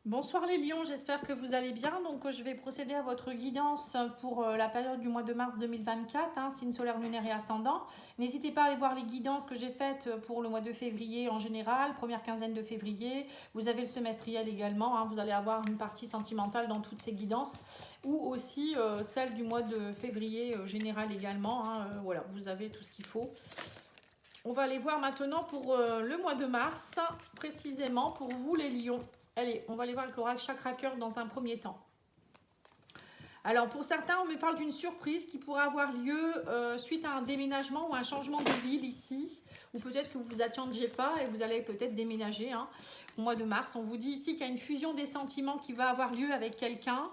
Bonsoir les lions, j'espère que vous allez bien. Donc je vais procéder à votre guidance pour la période du mois de mars 2024, signe solaire, lunaire et ascendant. N'hésitez pas à aller voir les guidances que j'ai faites pour le mois de février en général, première quinzaine de février. Vous avez le semestriel également, vous allez avoir une partie sentimentale dans toutes ces guidances, ou aussi celle du mois de février général également. Voilà, vous avez tout ce qu'il faut. On va aller voir maintenant pour le mois de mars, précisément pour vous les lions. Allez, on va aller voir avec l'oracle Chakra Cœur dans un premier temps. Alors pour certains, on me parle d'une surprise qui pourrait avoir lieu suite à un déménagement ou un changement de ville ici, ou peut-être que vous ne vous attendiez pas et vous allez peut-être déménager au mois de mars. On vous dit ici qu'il y a une fusion des sentiments qui va avoir lieu avec quelqu'un,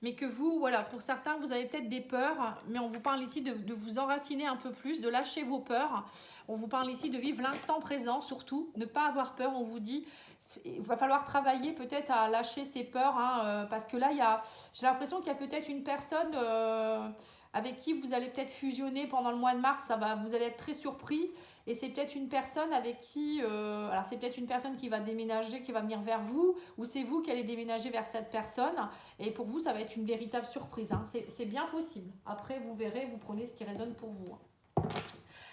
mais que vous, voilà, pour certains, vous avez peut-être des peurs, mais on vous parle ici de vous enraciner un peu plus, de lâcher vos peurs. On vous parle ici de vivre l'instant présent surtout, ne pas avoir peur. On vous dit, il va falloir travailler peut-être à lâcher ses peurs, parce que là, j'ai l'impression qu'il y a peut-être une personne avec qui vous allez peut-être fusionner pendant le mois de mars. Vous allez être très surpris. Et c'est peut-être une personne avec qui, alors c'est peut-être une personne qui va déménager, qui va venir vers vous, ou c'est vous qui allez déménager vers cette personne. Et pour vous, ça va être une véritable surprise. C'est bien possible. Après, vous verrez, vous prenez ce qui résonne pour vous.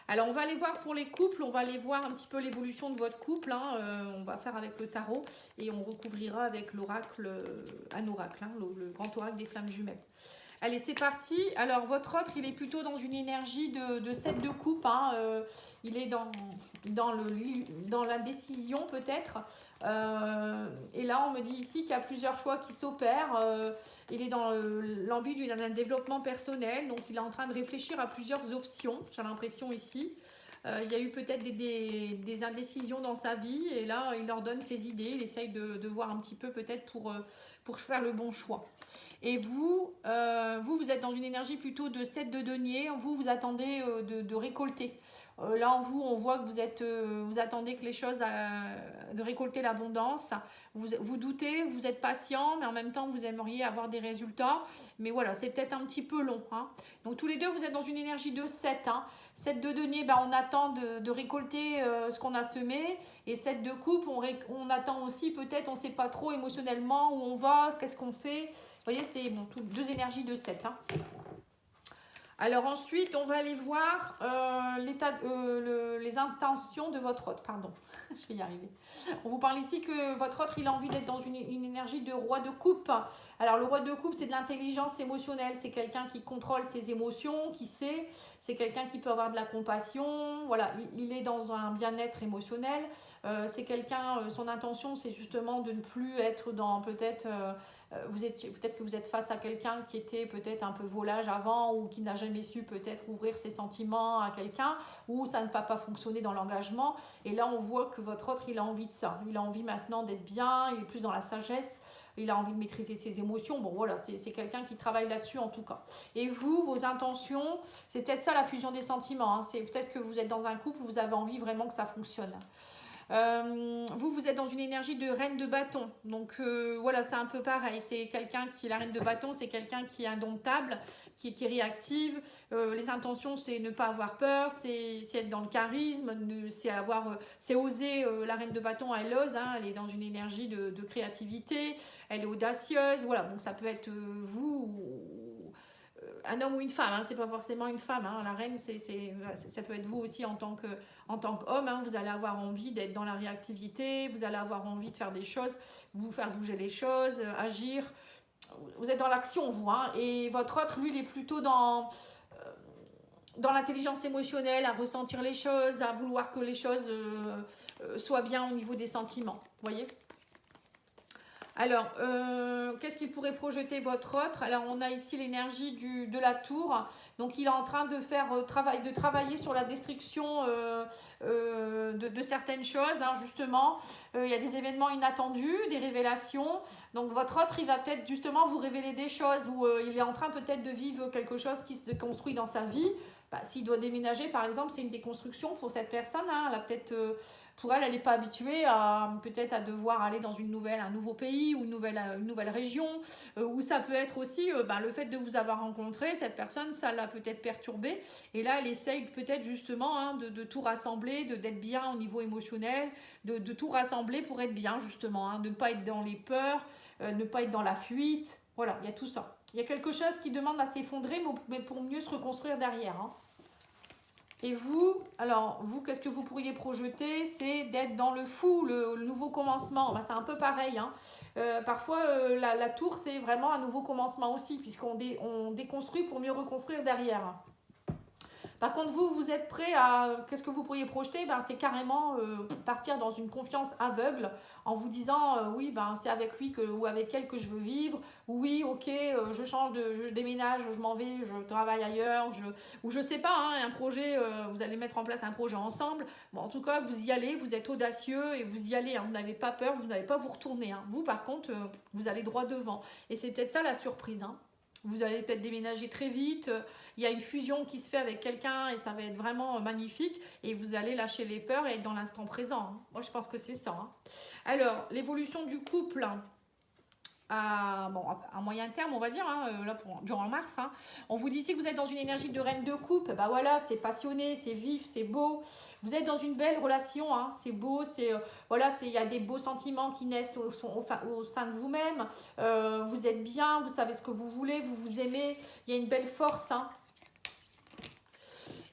Alors, on va aller voir pour les couples, on va aller voir un petit peu l'évolution de votre couple. On va faire avec le tarot et on recouvrira avec l'oracle, un oracle, le grand oracle des flammes jumelles. Allez, c'est parti. Alors, votre autre, il est plutôt dans une énergie de 7 de coupe. Il est dans la décision, peut-être. Et là, on me dit ici qu'il y a plusieurs choix qui s'opèrent. Il est dans l'envie d'un développement personnel. Donc, il est en train de réfléchir à plusieurs options. J'ai l'impression ici. Il y a eu peut-être des indécisions dans sa vie. Et là, il leur donne ses idées. Il essaye de voir un petit peu peut-être pour faire le bon choix. Et vous êtes dans une énergie plutôt de 7 de denier. Vous attendez de récolter. Là, en vous, on voit que vous attendez que les choses, de récolter l'abondance. Vous doutez, vous êtes patient, mais en même temps, vous aimeriez avoir des résultats. Mais voilà, c'est peut-être un petit peu long. Donc, tous les deux, vous êtes dans une énergie de 7. 7 de denier, on attend de récolter ce qu'on a semé. Et 7 de coupe, on attend aussi peut-être, on ne sait pas trop émotionnellement où on va, qu'est-ce qu'on fait. Vous voyez, c'est deux énergies de 7. Alors ensuite, on va aller voir les intentions de votre hôte. Pardon, je vais y arriver. On vous parle ici que votre autre, il a envie d'être dans une énergie de roi de coupe. Alors le roi de coupe, c'est de l'intelligence émotionnelle. C'est quelqu'un qui contrôle ses émotions, qui sait. C'est quelqu'un qui peut avoir de la compassion. Voilà, il est dans un bien-être émotionnel. C'est quelqu'un, son intention, c'est justement de ne plus être dans peut-être... peut-être que vous êtes face à quelqu'un qui était peut-être un peu volage avant ou qui n'a jamais su peut-être ouvrir ses sentiments à quelqu'un, ou ça ne va pas fonctionner dans l'engagement. Et là, on voit que votre autre, il a envie de ça. Il a envie maintenant d'être bien, il est plus dans la sagesse, il a envie de maîtriser ses émotions. Bon, voilà, c'est quelqu'un qui travaille là-dessus en tout cas. Et vous, vos intentions, c'est peut-être ça la fusion des sentiments. C'est peut-être que vous êtes dans un couple où vous avez envie vraiment que ça fonctionne. Vous êtes dans une énergie de reine de bâton. Donc voilà, c'est un peu pareil. C'est quelqu'un qui est la reine de bâton, c'est quelqu'un qui est indomptable, qui est réactive. Les intentions, c'est ne pas avoir peur, c'est être dans le charisme, c'est oser. La reine de bâton, elle ose, elle est dans une énergie de créativité, elle est audacieuse. Voilà, donc ça peut être vous. Un homme ou une femme, c'est pas forcément une femme. La reine, ça peut être vous aussi en tant qu'homme. Vous allez avoir envie d'être dans la réactivité, vous allez avoir envie de faire des choses, vous faire bouger les choses, agir. Vous êtes dans l'action, vous. Et votre autre, lui, il est plutôt dans l'intelligence émotionnelle, à ressentir les choses, à vouloir que les choses soient bien au niveau des sentiments. Vous voyez ? Alors, qu'est-ce qu'il pourrait projeter votre autre? Alors, on a ici l'énergie de la tour. Donc, il est en train de travailler sur la destruction de certaines choses, justement. Il y a des événements inattendus, des révélations. Donc, votre autre, il va peut-être justement vous révéler des choses où il est en train peut-être de vivre quelque chose qui se construit dans sa vie. s'il doit déménager, par exemple, c'est une déconstruction pour cette personne. Hein. Elle a peut-être, pour elle, elle n'est pas habituée à peut-être à devoir aller dans un nouveau pays ou une nouvelle région. Ou ça peut être aussi le fait de vous avoir rencontré, cette personne, ça l'a peut-être perturbée. Et là, elle essaye peut-être justement hein, de tout rassembler, d'être bien au niveau émotionnel, de tout rassembler pour être bien justement, hein, de ne pas être dans les peurs, ne pas être dans la fuite. Voilà, il y a tout ça. Il y a quelque chose qui demande à s'effondrer, mais pour mieux se reconstruire derrière. Hein. Et vous, alors, vous, qu'est-ce que vous pourriez projeter? C'est d'être dans le fou, le nouveau commencement. C'est un peu pareil. Hein. Parfois, la tour, c'est vraiment un nouveau commencement aussi, on déconstruit pour mieux reconstruire derrière. Par contre, vous êtes prêt à... Qu'est-ce que vous pourriez projeter? C'est carrément partir dans une confiance aveugle en vous disant oui, c'est avec lui ou avec elle que je veux vivre. Oui, ok, je déménage, je m'en vais, je travaille ailleurs. Ou je sais pas, hein, un projet, vous allez mettre en place un projet ensemble. Bon, en tout cas, vous y allez, vous êtes audacieux et vous y allez. Hein, vous n'avez pas peur, vous n'allez pas vous retourner. Hein. Vous, par contre, vous allez droit devant. Et c'est peut-être ça la surprise. Hein. Vous allez peut-être déménager très vite, il y a une fusion qui se fait avec quelqu'un et ça va être vraiment magnifique et vous allez lâcher les peurs et être dans l'instant présent. Hein. Moi, je pense que c'est ça. Hein. Alors, l'évolution du couple à moyen terme, on va dire, hein, là durant mars, hein, on vous dit ici que vous êtes dans une énergie de reine de coupe, voilà, c'est passionné, c'est vif, c'est beau, vous êtes dans une belle relation, hein, c'est beau, il y a des beaux sentiments qui naissent au sein de vous-même, vous êtes bien, vous savez ce que vous voulez, vous vous aimez, il y a une belle force, hein.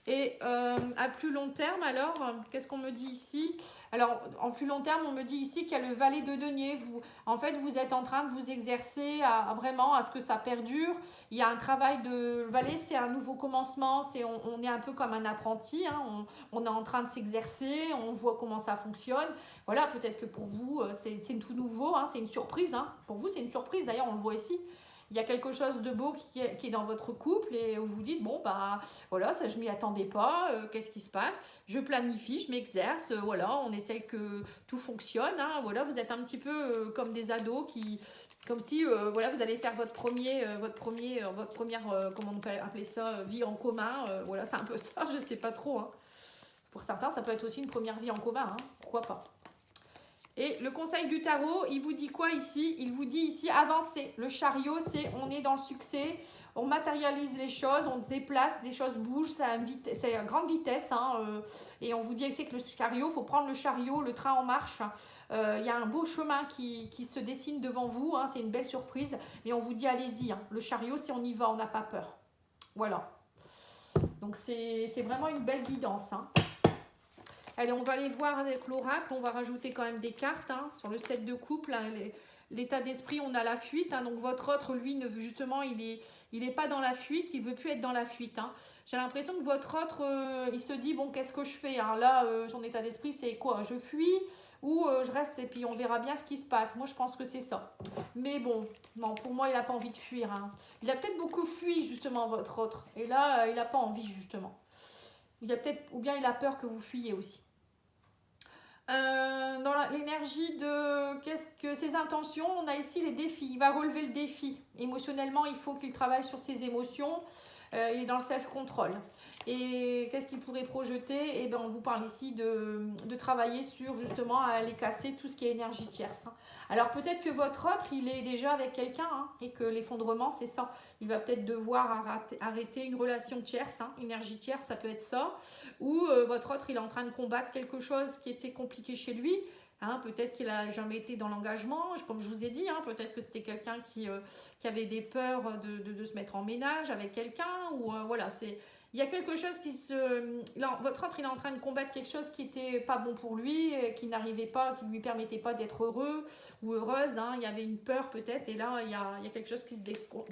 Et à plus long terme, alors, qu'est-ce qu'on me dit ici? Alors, en plus long terme, on me dit ici qu'il y a le valet de denier. En fait, vous êtes en train de vous exercer vraiment à ce que ça perdure. Il y a un travail de... Le valet, c'est un nouveau commencement. On est un peu comme un apprenti. Hein. On est en train de s'exercer. On voit comment ça fonctionne. Voilà, peut-être que pour vous, c'est tout nouveau. Hein. C'est une surprise. Hein. Pour vous, c'est une surprise. D'ailleurs, on le voit ici. Il y a quelque chose de beau qui est dans votre couple et vous vous dites, bon, voilà, ça, je m'y attendais pas, qu'est-ce qui se passe? Je planifie, je m'exerce, voilà, on essaye que tout fonctionne, hein, voilà, vous êtes un petit peu comme des ados comme si, voilà, vous allez faire votre première, comment on peut appeler ça, vie en commun, voilà, c'est un peu ça, je sais pas trop, hein. Pour certains, ça peut être aussi une première vie en commun, hein, pourquoi pas. Et le conseil du tarot, il vous dit quoi ici? Il vous dit ici avancer. Le chariot, on est dans le succès, on matérialise les choses, on déplace, les choses bougent, c'est à grande vitesse. Hein, et on vous dit que c'est que le chariot, il faut prendre le chariot, le train en marche. Il y a un beau chemin qui se dessine devant vous, hein, c'est une belle surprise. Mais on vous dit allez-y, hein, le chariot, si on y va, on n'a pas peur. Voilà. Donc c'est vraiment une belle guidance. Hein. Allez, on va aller voir avec l'oracle. On va rajouter quand même des cartes hein, sur le 7 de couple. Hein, l'état d'esprit, on a la fuite. Hein, donc votre autre, lui, justement, il est pas dans la fuite. Il veut plus être dans la fuite. Hein. J'ai l'impression que votre autre, il se dit, bon, qu'est-ce que je fais hein. Là, son état d'esprit, c'est quoi? Je fuis ou je reste et puis on verra bien ce qui se passe. Moi, je pense que c'est ça. Mais bon, non, pour moi, il n'a pas envie de fuir. Hein. Il a peut-être beaucoup fui, justement, votre autre. Et là, il n'a pas envie, justement. Ou bien il a peur que vous fuyiez aussi. Dans l'énergie de ses intentions, on a ici les défis. Il va relever le défi. Émotionnellement, il faut qu'il travaille sur ses émotions. Il est dans le self-control. Et qu'est-ce qu'il pourrait projeter? Eh bien, on vous parle ici de travailler sur justement à aller casser tout ce qui est énergie tierce. Hein. Alors peut-être que votre autre, il est déjà avec quelqu'un hein, et que l'effondrement, c'est ça. Il va peut-être devoir arrêter une relation tierce. Hein. Énergie tierce, ça peut être ça. Ou votre autre, il est en train de combattre quelque chose qui était compliqué chez lui. Hein, peut-être qu'il n'a jamais été dans l'engagement, comme je vous ai dit, hein, peut-être que c'était quelqu'un qui avait des peurs de se mettre en ménage avec quelqu'un, ou voilà, il y a quelque chose votre autre, il est en train de combattre quelque chose qui n'était pas bon pour lui, qui n'arrivait pas, qui ne lui permettait pas d'être heureux ou heureuse, hein, il y avait une peur peut-être, et là, il y a quelque chose qui se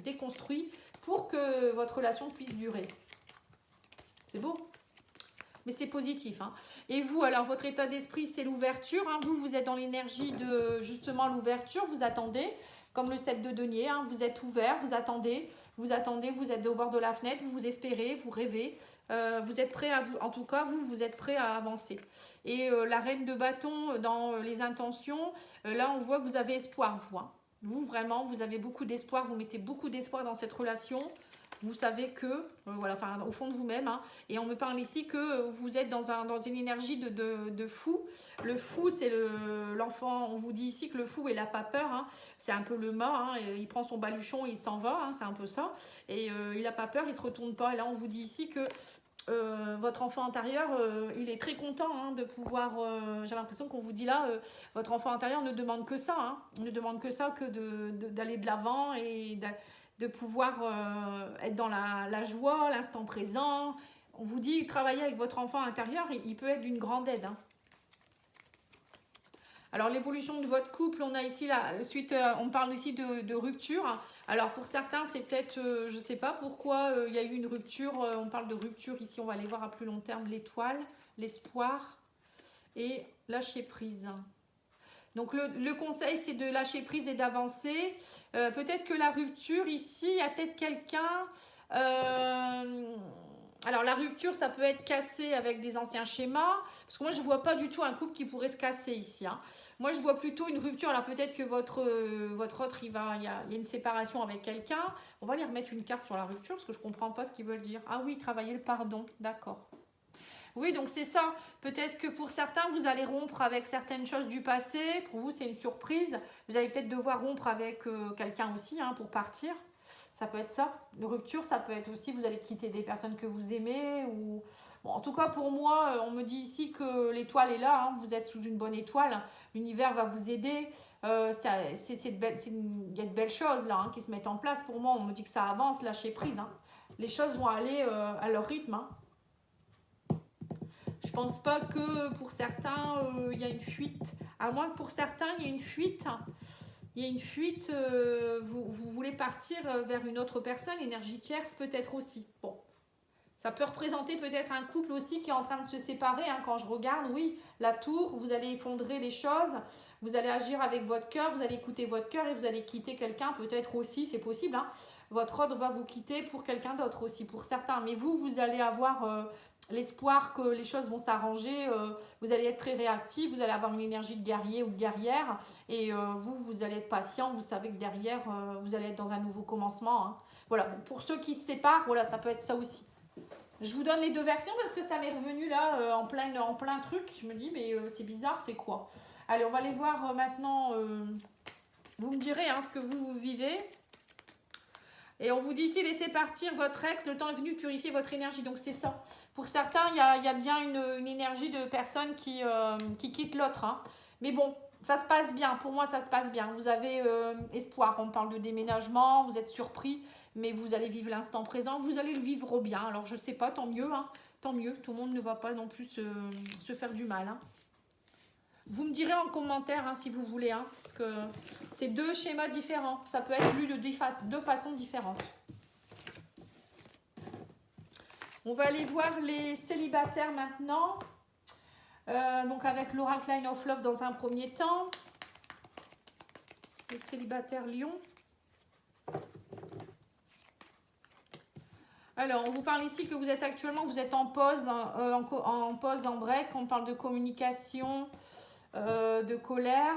déconstruit pour que votre relation puisse durer. C'est beau. Mais c'est positif. Hein. Et vous, alors, votre état d'esprit, c'est l'ouverture. Hein. Vous êtes dans l'énergie de, justement, l'ouverture. Vous attendez, comme le 7 de denier. Hein. Vous êtes ouvert, vous attendez, vous êtes au bord de la fenêtre, vous espérez, vous rêvez. Vous êtes prêt en tout cas, vous êtes prêt à avancer. Et la reine de bâton, dans les intentions, là, on voit que vous avez espoir, vous. Hein. Vous, vraiment, vous avez beaucoup d'espoir. Vous mettez beaucoup d'espoir dans cette relation. Vous savez que, voilà, enfin au fond de vous-même, hein, et on me parle ici que vous êtes dans une énergie de fou. Le fou, c'est l'enfant, on vous dit ici que le fou, il n'a pas peur, hein, c'est un peu le mât, hein, il prend son baluchon, il s'en va, hein, c'est un peu ça, et il n'a pas peur, il ne se retourne pas, et là on vous dit ici que votre enfant intérieur, il est très content hein, de pouvoir, j'ai l'impression qu'on vous dit là, votre enfant intérieur ne demande que ça, hein, ne demande que ça, que d'aller de l'avant et de pouvoir être dans la joie, l'instant présent. On vous dit, travailler avec votre enfant intérieur, il peut être d'une grande aide. Hein. Alors l'évolution de votre couple, on a ici on parle ici de rupture. Alors pour certains, c'est peut-être, je ne sais pas pourquoi il y a eu une rupture. On parle de rupture ici, on va aller voir à plus long terme l'étoile, l'espoir et lâcher prise. Donc le conseil, c'est de lâcher prise et d'avancer. Peut-être que la rupture ici, il y a peut-être quelqu'un... alors la rupture, ça peut être cassé avec des anciens schémas, parce que moi je ne vois pas du tout un couple qui pourrait se casser ici. Hein. Moi je vois plutôt une rupture, alors peut-être que votre autre, il y a une séparation avec quelqu'un. On va aller remettre une carte sur la rupture, parce que je ne comprends pas ce qu'ils veulent dire. Ah oui, travailler le pardon, d'accord. Oui, donc c'est ça. Peut-être que pour certains, vous allez rompre avec certaines choses du passé. Pour vous, c'est une surprise. Vous allez peut-être devoir rompre avec quelqu'un aussi hein, pour partir. Ça peut être ça. Une rupture, ça peut être aussi, vous allez quitter des personnes que vous aimez. Ou... Bon, en tout cas, pour moi, on me dit ici que l'étoile est là. Hein, vous êtes sous une bonne étoile. L'univers va vous aider. Il y a de belles choses là hein, qui se mettent en place. Pour moi, on me dit que ça avance, lâchez prise. Hein. Les choses vont aller à leur rythme. Hein. Je pense pas que pour certains, il y a une fuite. À moins que pour certains, il y ait une fuite. Il y a une fuite, vous voulez partir vers une autre personne, énergie tierce peut-être aussi. Bon, ça peut représenter peut-être un couple aussi qui est en train de se séparer. Hein, quand je regarde, oui, la tour, vous allez effondrer les choses, vous allez agir avec votre cœur, vous allez écouter votre cœur et vous allez quitter quelqu'un peut-être aussi, c'est possible. Hein. Votre ordre va vous quitter pour quelqu'un d'autre aussi, pour certains. Mais vous allez avoir... l'espoir que les choses vont s'arranger, vous allez être très réactif, vous allez avoir une énergie de guerrier ou de guerrière et vous allez être patient, vous savez que derrière vous allez être dans un nouveau commencement. Hein. Voilà, bon, pour ceux qui se séparent, voilà, ça peut être ça aussi. Je vous donne les deux versions parce que ça m'est revenu là en plein truc, je me dis mais c'est bizarre, c'est quoi? Allez, on va aller voir maintenant, vous me direz hein, ce que vous vivez. Et on vous dit ici, laissez partir votre ex, le temps est venu de purifier votre énergie. Donc c'est ça. Pour certains, il y a bien une énergie de personne qui quitte l'autre. Hein. Mais bon, ça se passe bien. Pour moi, ça se passe bien. Vous avez espoir. On parle de déménagement, vous êtes surpris, mais vous allez vivre l'instant présent. Vous allez le vivre bien. Alors je ne sais pas, tant mieux. Hein. Tant mieux. Tout le monde ne va pas non plus se faire du mal. Hein. Vous me direz en commentaire hein, si vous voulez, hein, parce que c'est deux schémas différents. Ça peut être lu de deux façons différentes. On va aller voir les célibataires maintenant. Donc avec l'Oracle Line of Love dans un premier temps. Les célibataires Lion. Alors, on vous parle ici que vous êtes actuellement, vous êtes en pause, en pause, en break. On parle de communication. De colère,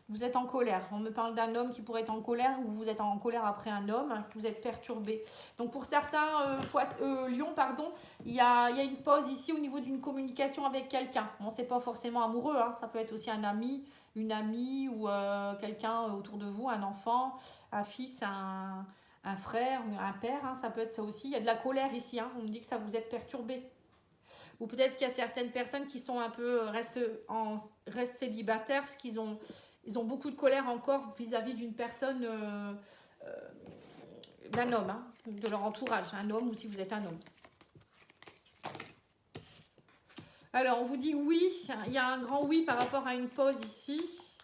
vous êtes en colère. On me parle d'un homme qui pourrait être en colère ou vous êtes en colère après un homme, vous êtes perturbé. Donc pour certains lions, pardon, il y a une pause ici au niveau d'une communication avec quelqu'un. Bon, c'est pas forcément amoureux, hein, ça peut être aussi un ami, une amie ou quelqu'un autour de vous, un enfant, un fils, un frère, un père, hein, ça peut être ça aussi. Il y a de la colère ici, hein, on me dit que ça vous êtes perturbé. Ou peut-être qu'il y a certaines personnes qui sont un peu restent célibataires parce qu'ils ont beaucoup de colère encore vis-à-vis d'une personne, d'un homme, hein, de leur entourage, un homme ou si vous êtes un homme. Alors, on vous dit oui, il y a un grand oui par rapport à une pause ici.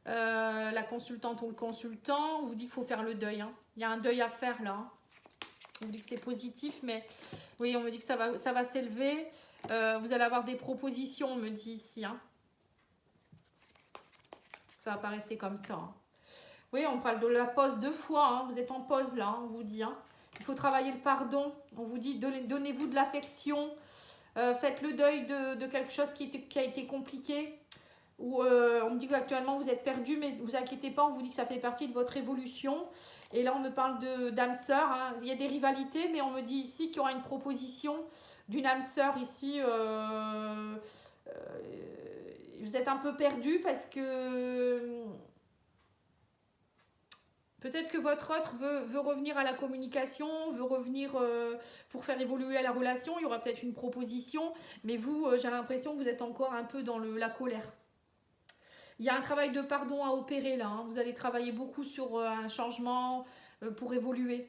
La consultante ou le consultant, on vous dit qu'il faut faire le deuil. Hein. Il y a un deuil à faire là. Hein. On vous dit que c'est positif, mais oui, on me dit que ça va s'élever. Vous allez avoir des propositions, on me dit ici. Hein. Ça ne va pas rester comme ça. Hein. Oui, on parle de la pause 2 fois. Hein. Vous êtes en pause là, hein, on vous dit. Hein. Il faut travailler le pardon. On vous dit, donnez-vous de l'affection. Faites le deuil de quelque chose qui a été compliqué. Ou on me dit qu'actuellement vous êtes perdu, mais ne vous inquiétez pas, on vous dit que ça fait partie de votre évolution. Et là, on me parle d'âme sœur. Hein. Il y a des rivalités, mais on me dit ici qu'il y aura une proposition d'une âme sœur ici. Vous êtes un peu perdu parce que peut-être que votre autre veut revenir à la communication, veut revenir pour faire évoluer la relation. Il y aura peut-être une proposition, mais vous, j'ai l'impression que vous êtes encore un peu dans la colère. Il y a un travail de pardon à opérer là. Hein. Vous allez travailler beaucoup sur un changement pour évoluer.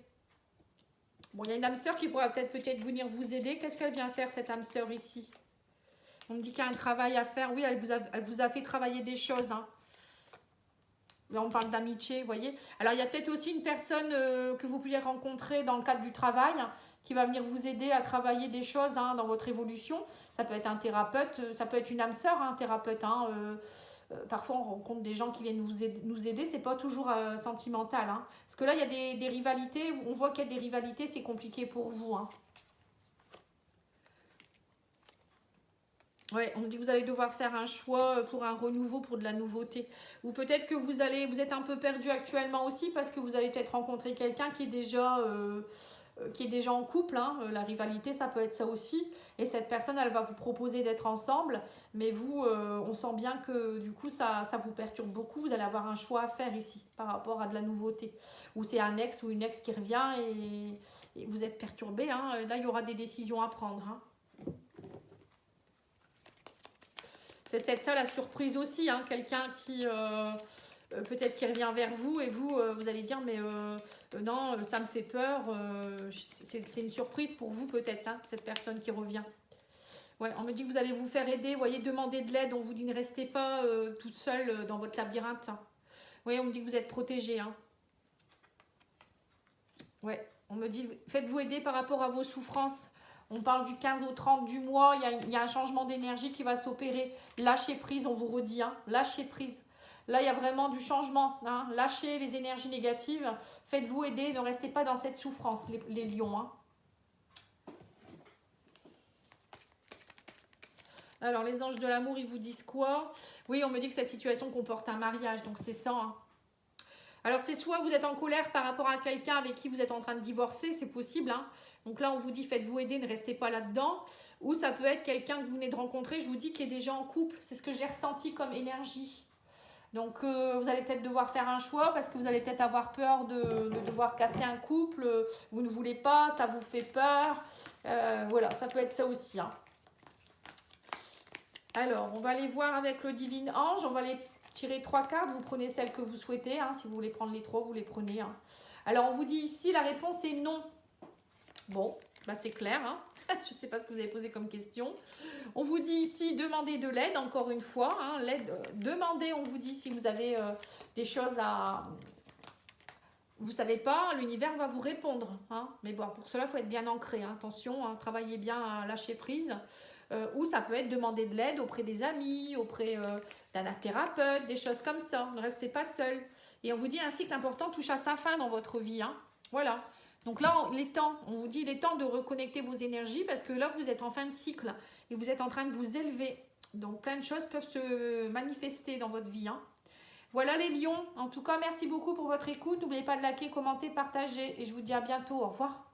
Bon, il y a une âme sœur qui pourra peut-être venir vous aider. Qu'est-ce qu'elle vient faire, cette âme sœur ici? On me dit qu'il y a un travail à faire. Oui, elle vous a fait travailler des choses. Hein. Là, on parle d'amitié, vous voyez. Alors, il y a peut-être aussi une personne que vous pourriez rencontrer dans le cadre du travail qui va venir vous aider à travailler des choses hein, dans votre évolution. Ça peut être un thérapeute, ça peut être une âme sœur, un thérapeute. Hein, parfois, on rencontre des gens qui viennent nous aider. C'est pas toujours sentimental. Hein. Parce que là, il y a des rivalités. On voit qu'il y a des rivalités. C'est compliqué pour vous. Hein. Ouais, on me dit que vous allez devoir faire un choix pour un renouveau, pour de la nouveauté. Ou peut-être que vous êtes un peu perdu actuellement aussi parce que vous avez peut-être rencontré quelqu'un qui est déjà en couple. Hein. La rivalité, ça peut être ça aussi. Et cette personne, elle va vous proposer d'être ensemble. Mais vous, on sent bien que du coup, ça vous perturbe beaucoup. Vous allez avoir un choix à faire ici par rapport à de la nouveauté. Ou c'est un ex ou une ex qui revient et vous êtes perturbé. Hein. Là, il y aura des décisions à prendre. Hein. C'est ça la surprise aussi, hein, quelqu'un qui peut-être qui revient vers vous et vous, vous allez dire mais non, ça me fait peur, c'est une surprise pour vous peut-être, hein, cette personne qui revient. Ouais, on me dit que vous allez vous faire aider, vous voyez, demander de l'aide, on vous dit ne restez pas toute seule dans votre labyrinthe. Hein. Oui, on me dit que vous êtes protégée. Hein. Ouais, on me dit faites-vous aider par rapport à vos souffrances. On parle du 15 au 30 du mois, il y a un changement d'énergie qui va s'opérer. Lâchez prise, on vous redit, hein, lâchez prise. Là, il y a vraiment du changement. Hein. Lâchez les énergies négatives. Faites-vous aider, ne restez pas dans cette souffrance, les lions. Hein. Alors, les anges de l'amour, ils vous disent quoi? Oui, on me dit que cette situation comporte un mariage, donc c'est ça. Hein. Alors, c'est soit vous êtes en colère par rapport à quelqu'un avec qui vous êtes en train de divorcer, c'est possible. Hein. Donc là, on vous dit faites-vous aider, ne restez pas là-dedans. Ou ça peut être quelqu'un que vous venez de rencontrer, je vous dis, qui est déjà en couple. C'est ce que j'ai ressenti comme énergie. Donc, vous allez peut-être devoir faire un choix parce que vous allez peut-être avoir peur de devoir casser un couple. Vous ne voulez pas, ça vous fait peur. Voilà, ça peut être ça aussi. Hein. Alors, on va aller voir avec le Divin Ange. On va aller tirer 3 cartes. Vous prenez celle que vous souhaitez. Hein. Si vous voulez prendre les 3, vous les prenez. Hein. Alors, on vous dit ici, la réponse est non. Bon, bah c'est clair. Hein. Je ne sais pas ce que vous avez posé comme question. On vous dit ici, demandez de l'aide, encore une fois. Hein, l'aide, demandez, on vous dit, si vous avez des choses à... Vous ne savez pas, l'univers va vous répondre. Hein. Mais bon, pour cela, il faut être bien ancré. Hein. Attention, hein, travaillez bien à lâcher prise. Ou ça peut être demander de l'aide auprès des amis, auprès d'un thérapeute, des choses comme ça. Ne restez pas seul. Et on vous dit ainsi que l'important touche à sa fin dans votre vie. Hein. Voilà. Donc là, on vous dit il est temps de reconnecter vos énergies parce que là, vous êtes en fin de cycle et vous êtes en train de vous élever. Donc plein de choses peuvent se manifester dans votre vie. Hein. Voilà les lions. En tout cas, merci beaucoup pour votre écoute. N'oubliez pas de liker, commenter, partager et je vous dis à bientôt. Au revoir.